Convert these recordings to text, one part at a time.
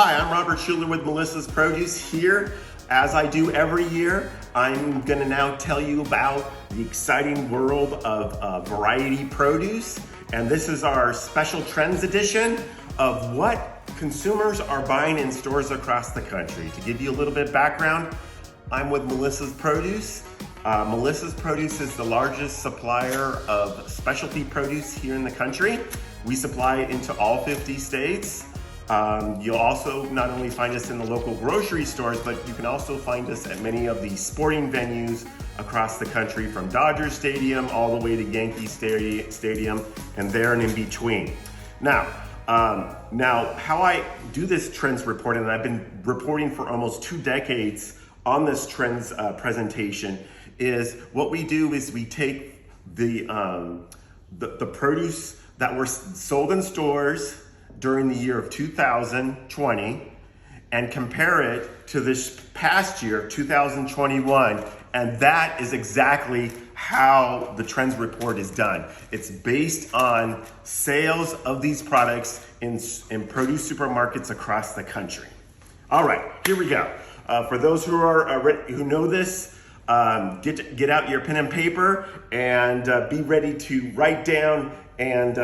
Hi, I'm Robert Schueller with Melissa's Produce here. As I do every year, I'm gonna now tell you about the exciting world of variety produce. And this is our special trends edition of what consumers are buying in stores across the country. To give you a little bit of background, I'm with Melissa's Produce. Melissa's Produce is the largest supplier of specialty produce here in the country. We supply it into all 50 states. You'll also not only find us in the local grocery stores, but you can also find us at many of the sporting venues across the country, from Dodger Stadium all the way to Yankee Stadium and there and in between. Now how I do this trends report, and I've been reporting for almost 2 decades on this trends presentation, is what we do is we take the produce that were sold in stores during the year of 2020 and compare it to this past year, 2021, and that is exactly how the trends report is done. It's based on sales of these products in produce supermarkets across the country. All right, here we go. For those who know this, get out your pen and paper and be ready to write down. And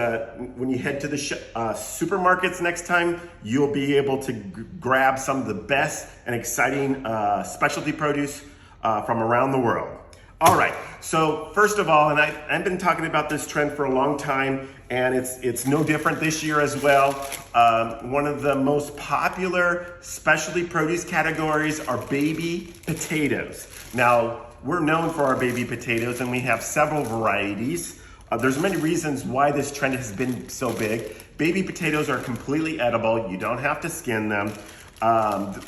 when you head to the supermarkets next time, you'll be able to grab some of the best and exciting specialty produce from around the world. All right, so first of all, and I've been talking about this trend for a long time, and it's no different this year as well. One of the most popular specialty produce categories are baby potatoes. Now, we're known for our baby potatoes, and we have several varieties. There's many reasons why this trend has been so big. Baby potatoes are completely edible. You don't have to skin them.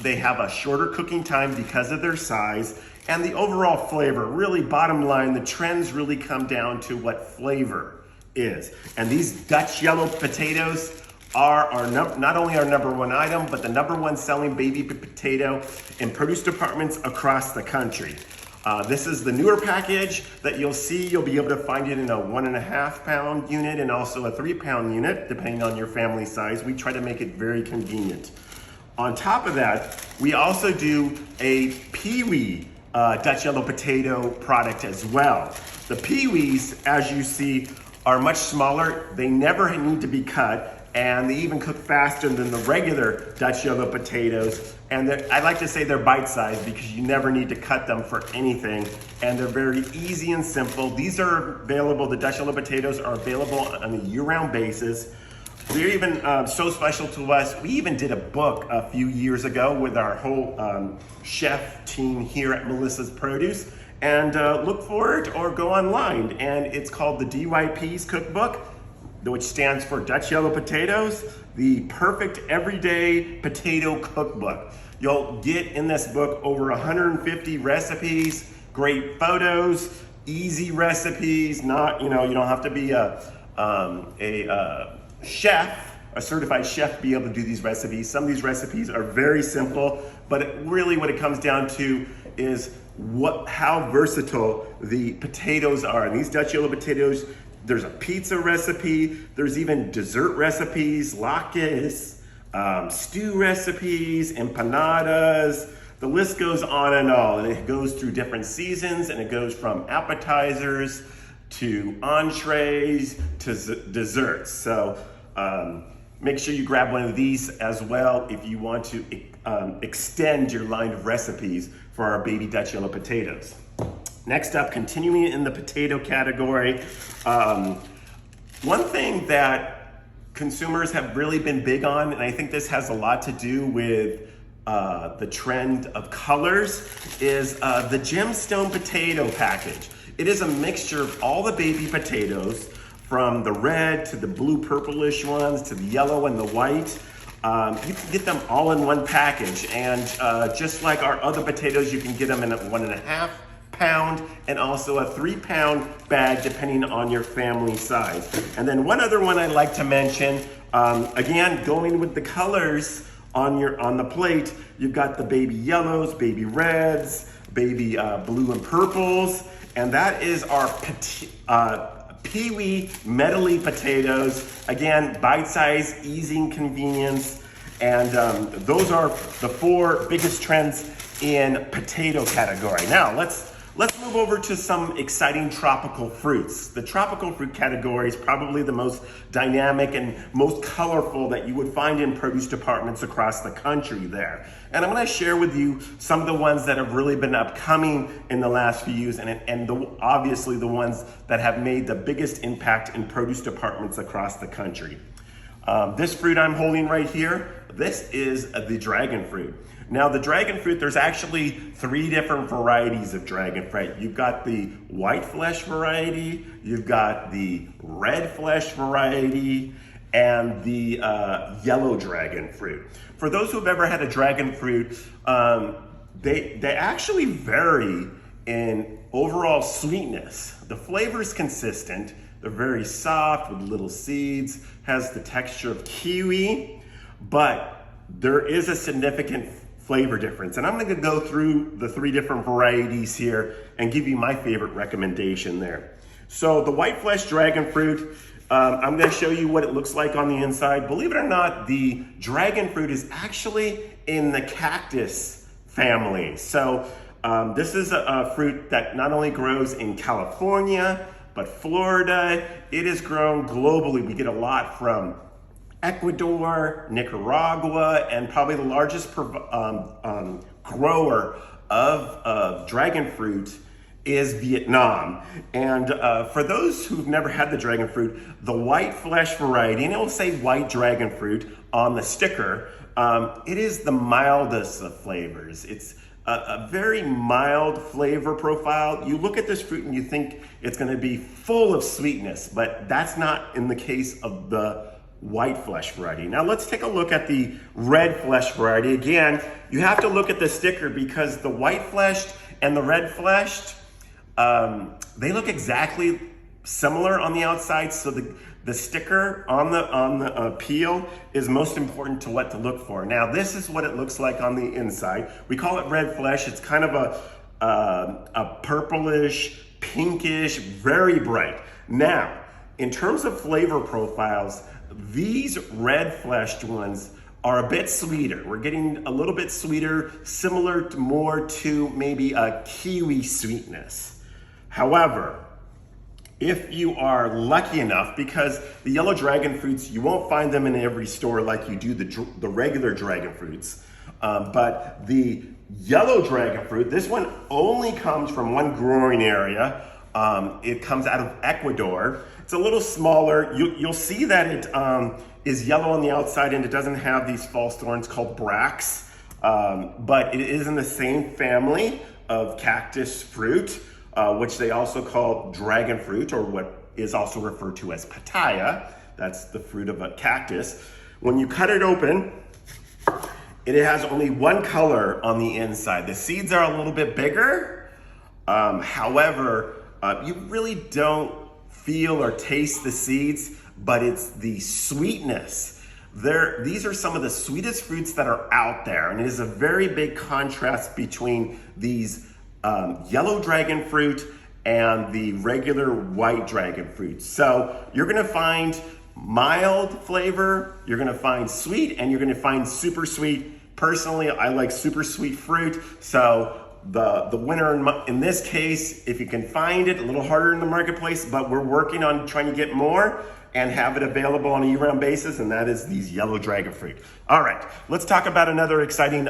They have a shorter cooking time because of their size and the overall flavor. Really, bottom line, the trends really come down to what flavor is. And these Dutch yellow potatoes are not only our #1 item, but the #1 selling baby potato in produce departments across the country. This is the newer package that you'll see. You'll be able to find it in a 1.5 pound unit and also a 3 pound unit, depending on your family size. We try to make it very convenient. On top of that, we also do a peewee Dutch yellow potato product as well. The peewees, as you see, are much smaller. They never need to be cut, and they even cook faster than the regular Dutch yellow potatoes. And I like to say they're bite-sized because you never need to cut them for anything. And they're very easy and simple. These are available, the Dutch yellow potatoes are available on a year-round basis. They're even so special to us. We even did a book a few years ago with our whole chef team here at Melissa's Produce. And look for it or go online. And it's called the DYP's Cookbook, which stands for Dutch Yellow Potatoes, the perfect everyday potato cookbook. You'll get in this book over 150 recipes, great photos, easy recipes. You don't have to be a chef, a certified chef, to be able to do these recipes. Some of these recipes are very simple, but really what it comes down to is how versatile the potatoes are. And these Dutch yellow potatoes, there's a pizza recipe, there's even dessert recipes, latkes, stew recipes, empanadas. The list goes on and on. And it goes through different seasons, and it goes from appetizers to entrees to desserts. So make sure you grab one of these as well if you want to extend your line of recipes for our baby Dutch yellow potatoes. Next up, continuing in the potato category, one thing that consumers have really been big on, and I think this has a lot to do with the trend of colors, is the Gemstone potato package. It is a mixture of all the baby potatoes, from the red to the blue purplish ones to the yellow and the white. You can get them all in one package, and just like our other potatoes, you can get them in a 1.5 pound and also a 3 pound bag, depending on your family size. And then one other one I like to mention, again, going with the colors on the plate, you've got the baby yellows, baby reds, baby blue and purples, and that is our peewee medley potatoes. Again, bite size, easy and convenience. And those are the 4 biggest trends in potato category. Now let's move over to some exciting tropical fruits. The tropical fruit category is probably the most dynamic and most colorful that you would find in produce departments across the country there. And I'm going to share with you some of the ones that have really been upcoming in the last few years, and obviously the ones that have made the biggest impact in produce departments across the country. This fruit I'm holding right here, this is the dragon fruit. Now the dragon fruit, there's actually 3 different varieties of dragon fruit. You've got the white flesh variety, you've got the red flesh variety, and the yellow dragon fruit. For those who've ever had a dragon fruit, they actually vary in overall sweetness. The flavor is consistent. They're very soft with little seeds, has the texture of kiwi, but there is a significant flavor difference. And I'm going to go through the 3 different varieties here and give you my favorite recommendation there. So the white flesh dragon fruit, I'm going to show you what it looks like on the inside. Believe it or not, the dragon fruit is actually in the cactus family. So this is a fruit that not only grows in California, but Florida. It is grown globally. We get a lot from Ecuador, Nicaragua, and probably the largest grower of dragon fruit is Vietnam. And for those who've never had the dragon fruit, the white flesh variety, and it will say white dragon fruit on the sticker, it is the mildest of flavors. It's a very mild flavor profile. You look at this fruit and you think it's going to be full of sweetness, but that's not in the case of the white flesh variety. Now let's take a look at the red flesh variety. Again, you have to look at the sticker because the white fleshed and the red fleshed, they look exactly similar on the outside. So the sticker on the peel is most important to what to look for. Now this is what it looks like on the inside. We call it red flesh. It's kind of a purplish, pinkish, very bright. Now, in terms of flavor profiles, these red fleshed ones are a bit sweeter. We're getting a little bit sweeter, similar to more to maybe a kiwi sweetness. However, if you are lucky enough, because the yellow dragon fruits, you won't find them in every store like you do the regular dragon fruits, but the yellow dragon fruit, this one only comes from one growing area. It comes out of Ecuador. It's a little smaller. You'll see that it is yellow on the outside and it doesn't have these false thorns called bracts, but it is in the same family of cactus fruit, which they also call dragon fruit, or what is also referred to as papaya. That's the fruit of a cactus. When you cut it open, it has only one color on the inside. The seeds are a little bit bigger. However, you really don't feel or taste the seeds, but it's the sweetness. These are some of the sweetest fruits that are out there, and it is a very big contrast between these yellow dragon fruit and the regular white dragon fruit. So you're gonna find mild flavor, you're gonna find sweet, and you're gonna find super sweet. Personally, I like super sweet fruit, so the winner in this case, if you can find it, a little harder in the marketplace, but we're working on trying to get more and have it available on a year-round basis, and that is these yellow dragon fruit. All right, let's talk about another exciting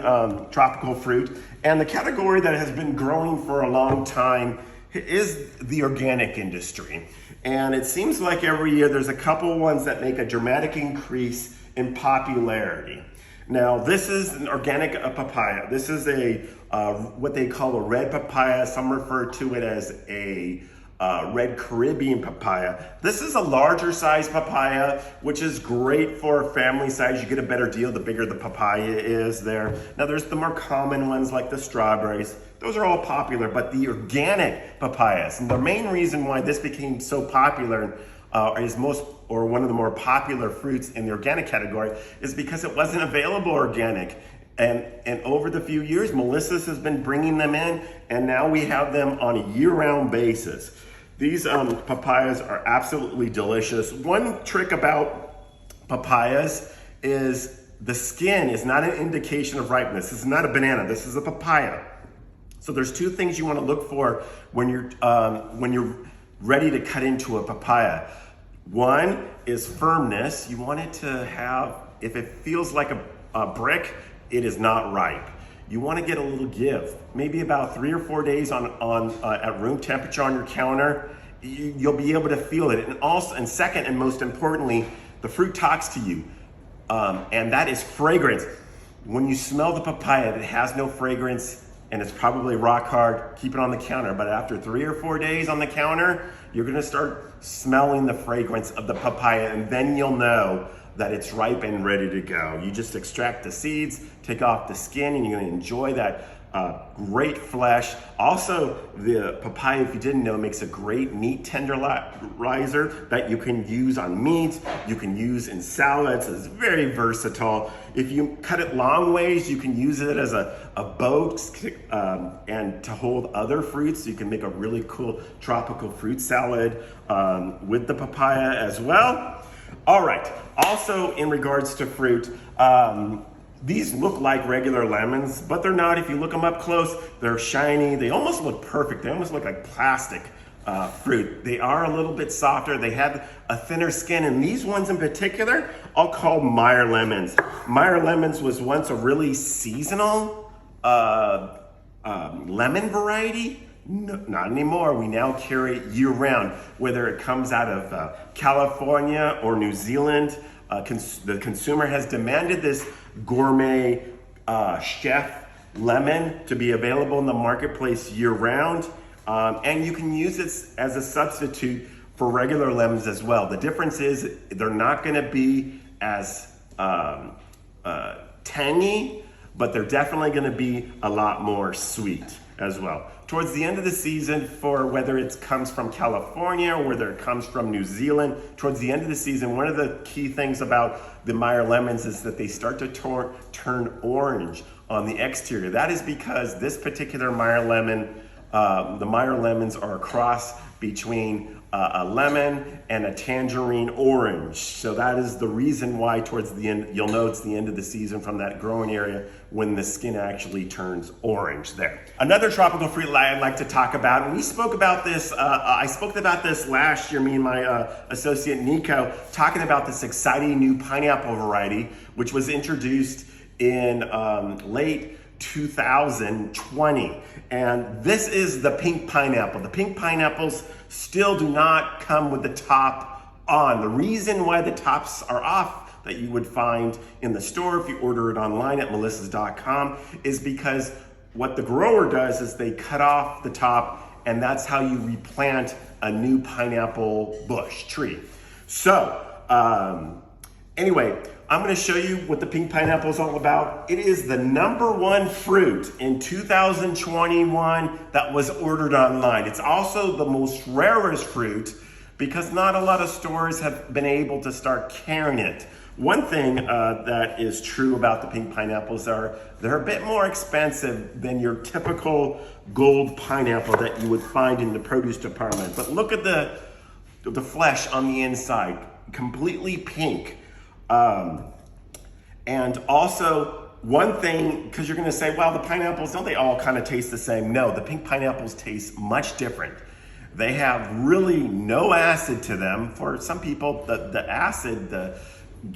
tropical fruit, and the category that has been growing for a long time is the organic industry. And it seems like every year there's a couple ones that make a dramatic increase in popularity. Now, this is an organic papaya. This is what they call a red papaya. Some refer to it as a red Caribbean papaya. This is a larger size papaya, which is great for family size. You get a better deal the bigger the papaya is there. Now, there's the more common ones like the strawberries. Those are all popular, but the organic papayas, and the main reason why this became so popular is one of the more popular fruits in the organic category is because it wasn't available organic. And over the few years, Melissa's has been bringing them in, and now we have them on a year-round basis. These papayas are absolutely delicious. One trick about papayas is the skin is not an indication of ripeness. This is not a banana, this is a papaya. So there's two things you want to look for when you're ready to cut into a papaya. One is firmness. You want it to have, if it feels like a brick, it is not ripe. You want to get a little give, maybe about 3 or 4 days at room temperature on your counter. You'll be able to feel it. And second, and most importantly, the fruit talks to you, and that is fragrance. When you smell the papaya that has no fragrance and it's probably rock hard, keep it on the counter. But after 3 or 4 days on the counter, you're gonna start smelling the fragrance of the papaya, and then you'll know that it's ripe and ready to go. You just extract the seeds, take off the skin, and you're gonna enjoy that great flesh. Also, the papaya, if you didn't know, makes a great meat tenderizer that you can use on meat, you can use in salads. It's very versatile. If you cut it long ways, you can use it as a boat and to hold other fruits. You can make a really cool tropical fruit salad with the papaya as well. All right, also in regards to fruit, these look like regular lemons, but they're not. If you look them up close, they're shiny. They almost look perfect. They almost look like plastic fruit. They are a little bit softer. They have a thinner skin, and these ones in particular, I'll call Meyer Lemons. Meyer Lemons was once a really seasonal lemon variety. No, not anymore. We now carry it year round, whether it comes out of California or New Zealand. The consumer has demanded this gourmet chef lemon to be available in the marketplace year round. And you can use it as a substitute for regular lemons as well. The difference is they're not gonna be as tangy, but they're definitely gonna be a lot more sweet as well. Towards the end of the season, for whether it comes from California or whether it comes from New Zealand, towards the end of the season, one of the key things about the Meyer Lemons is that they start to turn orange on the exterior. That is because this particular Meyer Lemon, the Meyer Lemons are a cross between a lemon and a tangerine orange. So that is the reason why towards the end, you'll know it's the end of the season from that growing area when the skin actually turns orange there. Another tropical fruit I'd like to talk about, and we spoke about this, I spoke about this last year, me and my associate Nico, talking about this exciting new pineapple variety, which was introduced in late 2020. And this is the pink pineapple. The pink pineapples still do not come with the top on. The reason why the tops are off that you would find in the store if you order it online at melissas.com is because what the grower does is they cut off the top, and that's how you replant a new pineapple bush tree. So anyway, I'm gonna show you what the pink pineapple is all about. It is the #1 fruit in 2021 that was ordered online. It's also the most rarest fruit because not a lot of stores have been able to start carrying it. One thing that is true about the pink pineapples are they're a bit more expensive than your typical gold pineapple that you would find in the produce department. But look at the flesh on the inside, completely pink. And also one thing, because you're gonna say, well, the pineapples, don't they all kind of taste the same? No, the pink pineapples taste much different. They have really no acid to them. For some people, the acid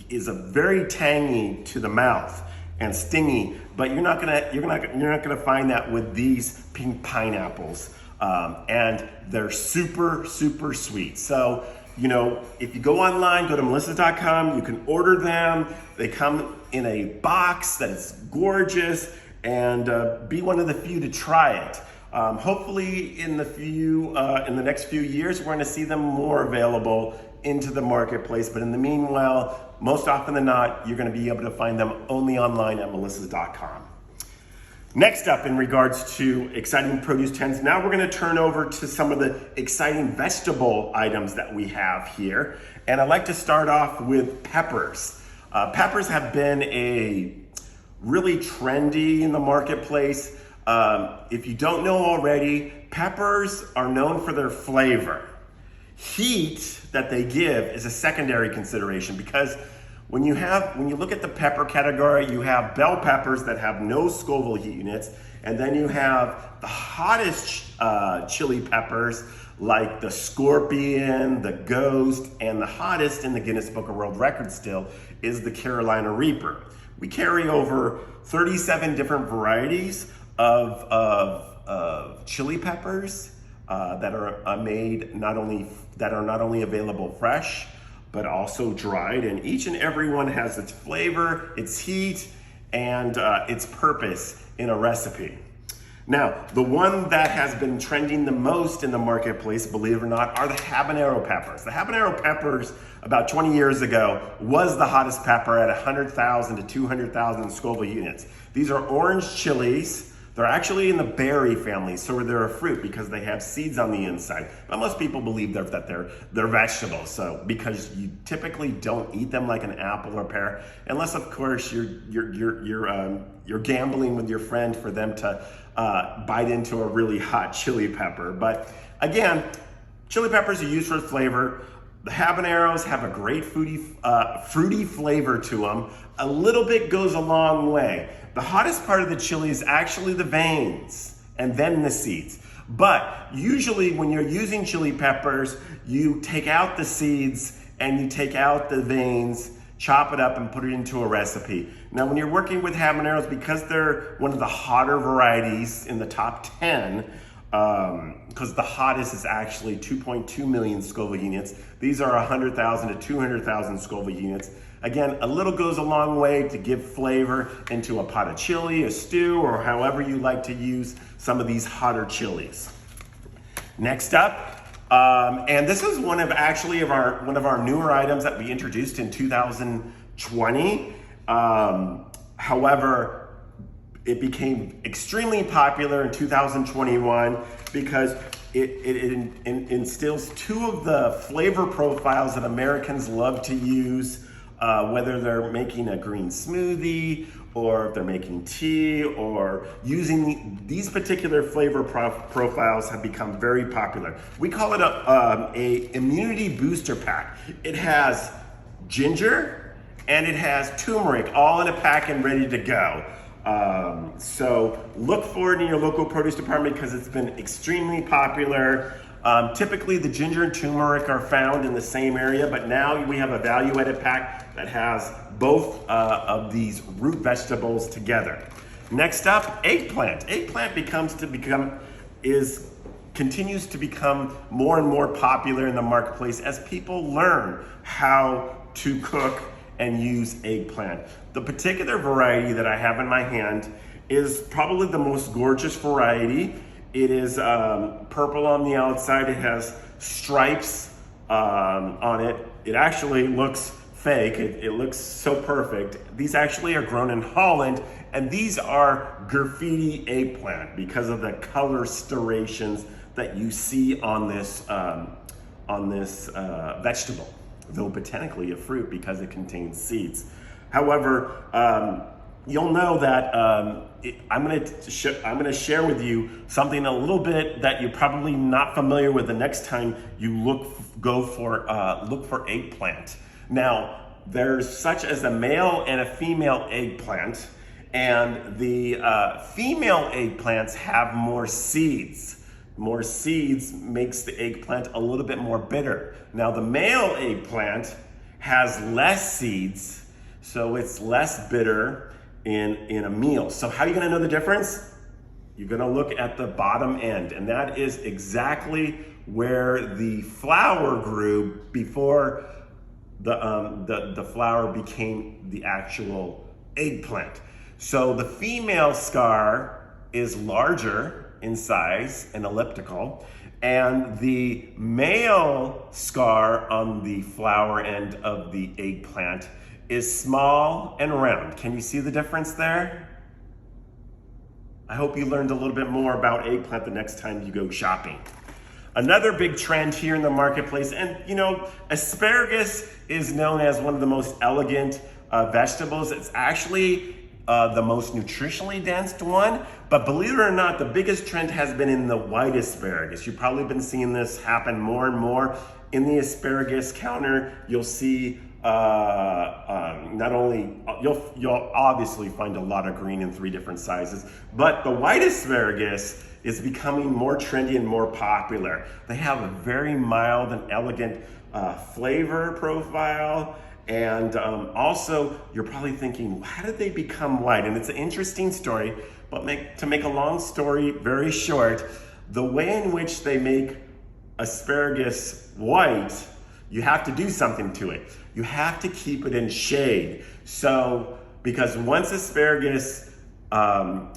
is a very tangy to the mouth and stingy, but you're not gonna find that with these pink pineapples. And they're super, super sweet. So, you know, if you go online, go to melissas.com, you can order them. They come in a box that is gorgeous, and be one of the few to try it. Hopefully in the next few years, we're gonna see them more available into the marketplace. But in the meanwhile, most often than not, you're gonna be able to find them only online at melissas.com. Next up, in regards to exciting produce trends, now we're gonna turn over to some of the exciting vegetable items that we have here. And I'd like to start off with peppers. Peppers have been really trendy in the marketplace. If you don't know already, peppers are known for their flavor. Heat that they give is a secondary consideration because When you look at the pepper category, you have bell peppers that have no Scoville units, and then you have the hottest chili peppers like the Scorpion, the Ghost, and the hottest in the Guinness Book of World Records still is the Carolina Reaper. We carry over 37 different varieties of chili peppers that are not only available fresh, but also dried, and each and every one has its flavor, its heat, and its purpose in a recipe. Now, the one that has been trending the most in the marketplace, believe it or not, are the habanero peppers. The habanero peppers, about 20 years ago, was the hottest pepper at 100,000 to 200,000 Scoville units. These are orange chilies. They're actually in the berry family, so they're a fruit because they have seeds on the inside. But most people believe that they're vegetables. So because you typically don't eat them like an apple or pear, unless of course you're gambling with your friend for them to bite into a really hot chili pepper. But again, chili peppers are used for flavor. The habaneros have a great fruity flavor to them. A little bit goes a long way. The hottest part of the chili is actually the veins and then the seeds. But usually when you're using chili peppers, you take out the seeds and you take out the veins, chop it up and put it into a recipe. Now when you're working with habaneros, because they're one of the hotter varieties in the top 10, because the hottest is actually 2.2 million Scoville units. These are 100,000 to 200,000 Scoville units. Again, a little goes a long way to give flavor into a pot of chili, a stew, or however you like to use some of these hotter chilies. Next up, and this is one of our newer items that we introduced in 2020. However, it became extremely popular in 2021 because it instills two of the flavor profiles that Americans love to use, whether they're making a green smoothie or if they're making tea or using these particular flavor profiles have become very popular. We call it a immunity booster pack. It has ginger and it has turmeric all in a pack and ready to go. So look for it in your local produce department because it's been extremely popular. Typically the ginger and turmeric are found in the same area, but now we have a value-added pack that has both of these root vegetables together. Next up, eggplant. Eggplant continues to become more and more popular in the marketplace as people learn how to cook and use eggplant. The particular variety that I have in my hand is probably the most gorgeous variety. It is purple on the outside. It has stripes on it. It actually looks fake. It looks so perfect. These actually are grown in Holland, and these are graffiti eggplant because of the color striations that you see on this vegetable, though botanically a fruit because it contains seeds. However, you'll know that I'm going to share with you something a little bit that you're probably not familiar with the next time you look for eggplant. Now, there's such as a male and a female eggplant, and the female eggplants have more seeds. More seeds makes the eggplant a little bit more bitter. Now, the male eggplant has less seeds, so it's less bitter in a meal. So how are you gonna know the difference? You're gonna look at the bottom end, and that is exactly where the flower grew before the flower became the actual eggplant. So the female scar is larger in size and elliptical, and the male scar on the flower end of the eggplant is small and round. Can you see the difference there? I hope you learned a little bit more about eggplant the next time you go shopping. Another big trend here in the marketplace, and you know, asparagus is known as one of the most elegant vegetables. It's actually the most nutritionally dense one, but believe it or not, the biggest trend has been in the white asparagus. You've probably been seeing this happen more and more. In the asparagus counter, you'll see not only, you'll obviously find a lot of green in 3 different sizes, but the white asparagus is becoming more trendy and more popular. They have a very mild and elegant flavor profile. And also, you're probably thinking, how did they become white? And it's an interesting story, but to make a long story very short, the way in which they make asparagus white, you have to do something to it. You have to keep it in shade. So, because once asparagus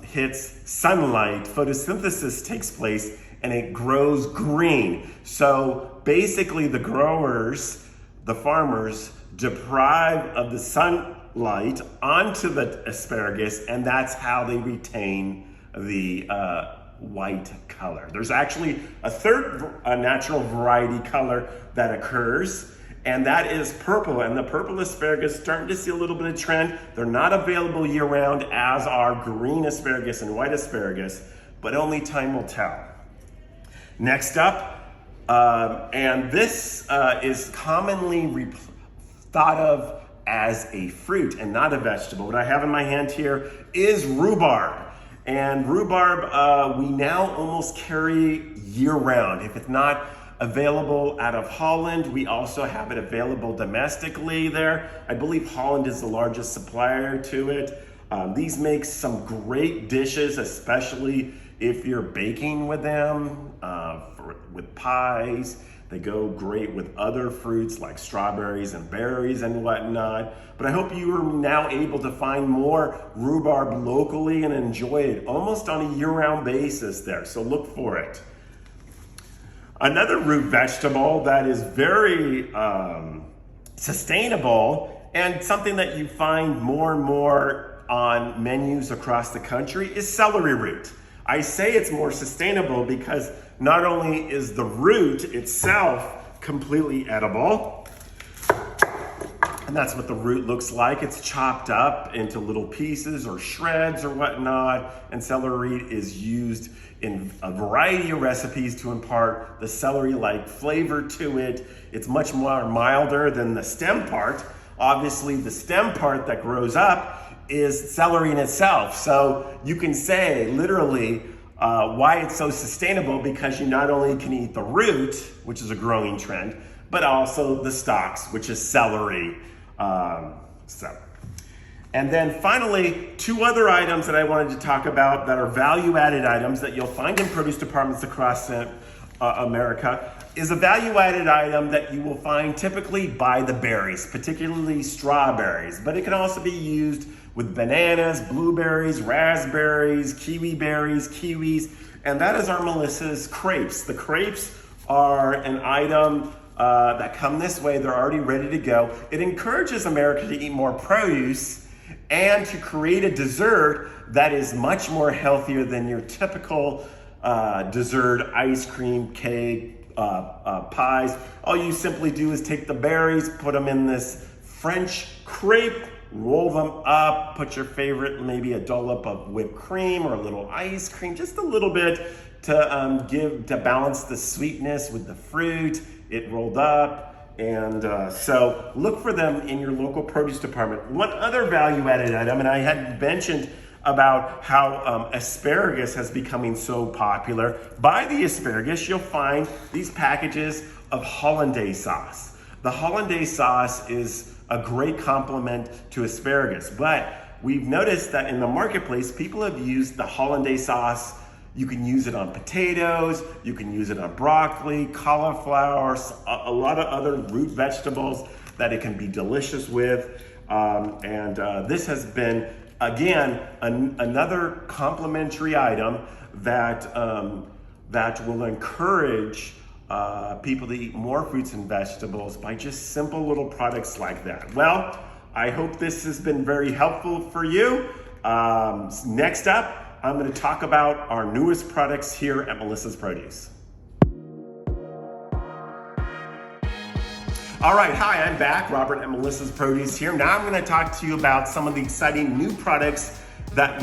hits sunlight, photosynthesis takes place and it grows green. So basically the growers, the farmers, deprive of the sunlight onto the asparagus, and that's how they retain the white color. There's actually a third natural variety color that occurs, and that is purple. And the purple asparagus starting to see a little bit of trend. They're not available year round, as are green asparagus and white asparagus, but only time will tell. Next up, and this is commonly thought of as a fruit and not a vegetable. What I have in my hand here is rhubarb. And rhubarb, we now almost carry year round. If it's not available out of Holland, we also have it available domestically there. I believe Holland is the largest supplier to it. These make some great dishes, especially if you're baking with them, with pies. They go great with other fruits like strawberries and berries and whatnot. But I hope you are now able to find more rhubarb locally and enjoy it almost on a year-round basis there. So look for it. Another root vegetable that is very sustainable and something that you find more and more on menus across the country is celery root. I say it's more sustainable because not only is the root itself completely edible, and that's what the root looks like. It's chopped up into little pieces or shreds or whatnot, and celery is used in a variety of recipes to impart the celery-like flavor to it. It's much more milder than the stem part. Obviously, the stem part that grows up is celery in itself. So you can say literally why it's so sustainable, because you not only can eat the root, which is a growing trend, but also the stalks, which is celery. And then finally, 2 other items that I wanted to talk about that are value-added items that you'll find in produce departments across America is a value-added item that you will find typically by the berries, particularly strawberries, but it can also be used with bananas, blueberries, raspberries, kiwi berries, kiwis, and that is our Melissa's crepes. The crepes are an item that come this way. They're already ready to go. It encourages America to eat more produce and to create a dessert that is much more healthier than your typical dessert, ice cream, cake, pies. All you simply do is take the berries, put them in this French crepe, roll them up, put your favorite, maybe a dollop of whipped cream or a little ice cream, just a little bit to balance the sweetness with the fruit. It rolled up, and so look for them in your local produce department. One other value-added item, and I had mentioned about how asparagus has becoming so popular. By the asparagus, you'll find these packages of hollandaise sauce. The hollandaise sauce is a great complement to asparagus, but we've noticed that in the marketplace, people have used the hollandaise sauce. You can use it on potatoes, you can use it on broccoli, cauliflower, a lot of other root vegetables that it can be delicious with. This has been, again, another complementary item that will encourage people to eat more fruits and vegetables by just simple little products like that. Well, I hope this has been very helpful for you. Next up, I'm going to talk about our newest products here at Melissa's Produce. All right, hi, I'm back, Robert at Melissa's Produce here. Now I'm going to talk to you about some of the exciting new products that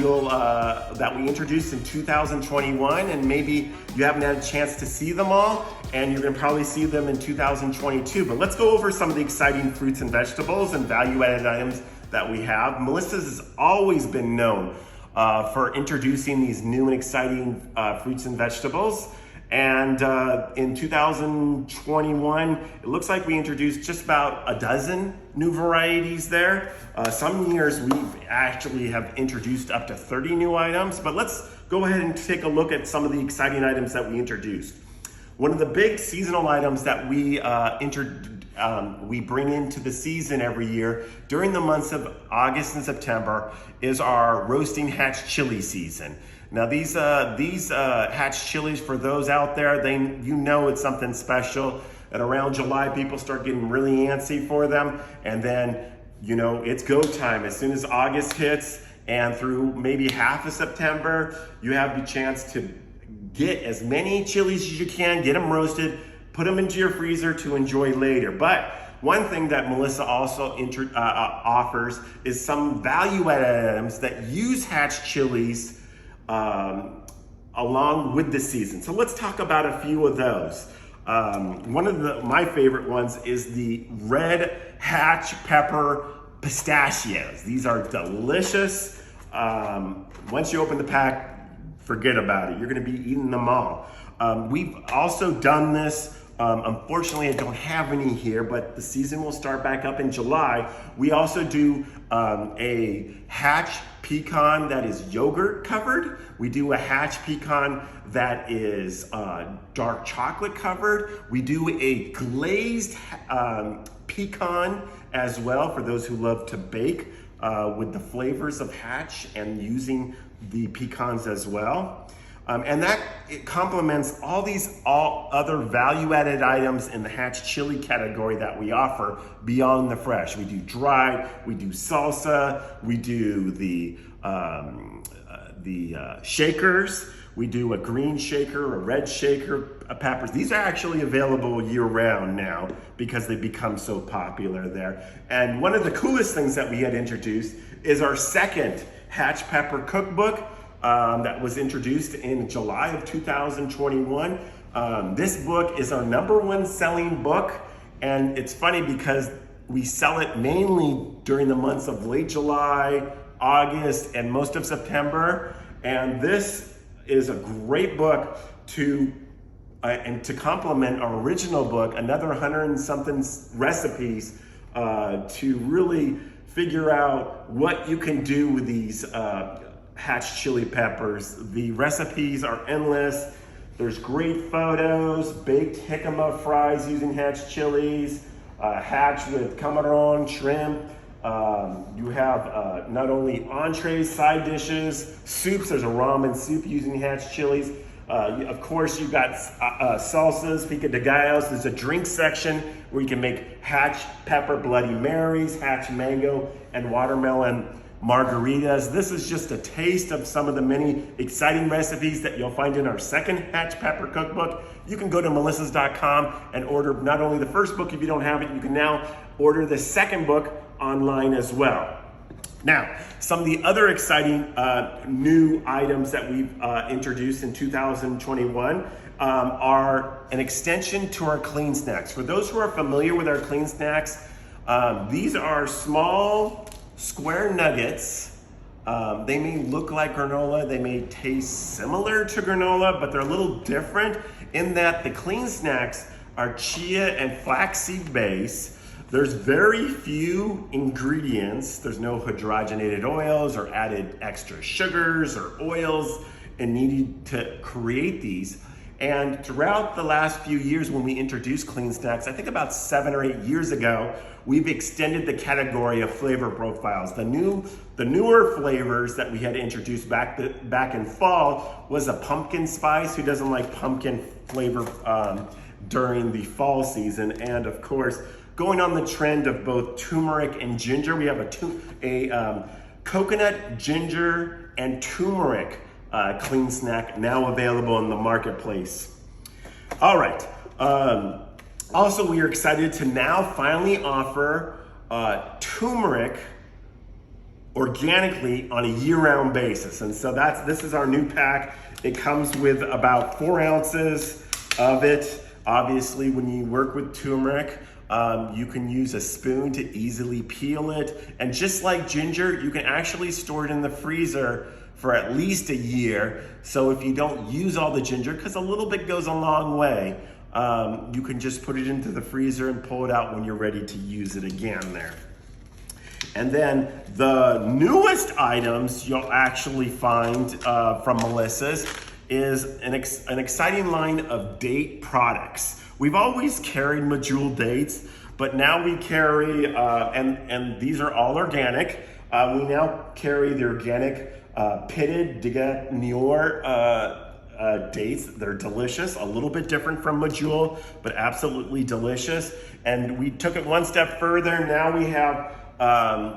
we introduced in 2021, and maybe you haven't had a chance to see them all, and you're gonna probably see them in 2022. But let's go over some of the exciting fruits and vegetables and value-added items that we have. Melissa's has always been known for introducing these new and exciting fruits and vegetables. And in 2021, it looks like we introduced just about a dozen new varieties there. Some years we actually have introduced up to 30 new items, but let's go ahead and take a look at some of the exciting items that we introduced. One of the big seasonal items that we bring into the season every year during the months of August and September is our roasting hatch chili season. Now these hatch chilies, for those out there, you know it's something special. And around July, people start getting really antsy for them. And then, you know, it's go time. As soon as August hits and through maybe half of September, you have the chance to get as many chilies as you can, get them roasted, put them into your freezer to enjoy later. But one thing that Melissa also offers is some value-added items that use hatch chilies along with the season. So let's talk about a few of those. One of my favorite ones is the red hatch pepper pistachios. These are delicious. Once you open the pack, forget about it. You're gonna be eating them all. We've also done this. Unfortunately, I don't have any here, but the season will start back up in July. We also do a hatch pecan that is yogurt covered. We do a hatch pecan that is dark chocolate covered. We do a glazed pecan as well for those who love to bake with the flavors of hatch and using the pecans as well. And that it complements all other value-added items in the hatch chili category that we offer beyond the fresh. We do dried, we do salsa, we do the shakers, we do a green shaker, a red shaker, peppers. These are actually available year-round now because they become so popular there. And one of the coolest things that we had introduced is our second hatch pepper cookbook. That was introduced in July of 2021. This book is our #1 selling book, and it's funny because we sell it mainly during the months of late July, August, and most of September. And this is a great book to complement our original book, another 100 and something recipes to really figure out what you can do with these hatch chili peppers. The recipes are endless. There's great photos, baked jicama fries using hatch chilies, hatch with camarón, shrimp. You have not only entrees, side dishes, soups. There's a ramen soup using hatch chilies. Of course, you've got salsas, pico de gallos. There's a drink section where you can make hatch pepper Bloody Marys, hatch mango, and watermelon margaritas. This is just a taste of some of the many exciting recipes that you'll find in our second hatch pepper cookbook. You can go to melissas.com and order not only the first book if you don't have it, you can now order the second book online as well. Now, some of the other exciting new items that we've introduced in 2021 are an extension to our clean snacks. For those who are familiar with our clean snacks, these are small square nuggets. They may look like granola, they may taste similar to granola, but they're a little different in that the clean snacks are chia and flaxseed base. There's very few ingredients. There's no hydrogenated oils or added extra sugars or oils needed to create these. And throughout the last few years when we introduced clean snacks, I think about 7 or 8 years ago, we've extended the category of flavor profiles. The newer flavors that we had introduced back in fall was a pumpkin spice. Who doesn't like pumpkin flavor during the fall season? And of course, going on the trend of both turmeric and ginger, we have a coconut, ginger, and turmeric clean snack now available in the marketplace. All right. Also, we are excited to now finally offer turmeric organically on a year-round basis. And so this is our new pack. It comes with about 4 ounces of it. Obviously, when you work with turmeric, you can use a spoon to easily peel it. And just like ginger, you can actually store it in the freezer for at least a year. So if you don't use all the ginger, because a little bit goes a long way, you can just put it into the freezer and pull it out when you're ready to use it again there. And then the newest items you'll actually find from Melissa's is an exciting line of date products. We've always carried medjool dates, but now we carry, and these are all organic, we now carry the organic pitted de Niort dates. They're delicious, a little bit different from medjool, but absolutely delicious. And we took it one step further. Now we have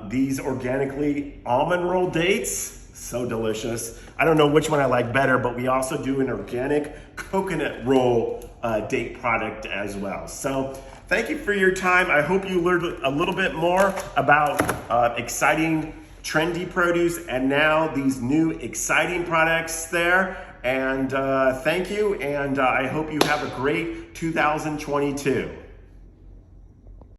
these organically almond roll dates. So delicious. I don't know which one I like better, but we also do an organic coconut roll date product as well. So thank you for your time. I hope you learned a little bit more about exciting, trendy produce and now these new exciting products there. And thank you, and I hope you have a great 2022.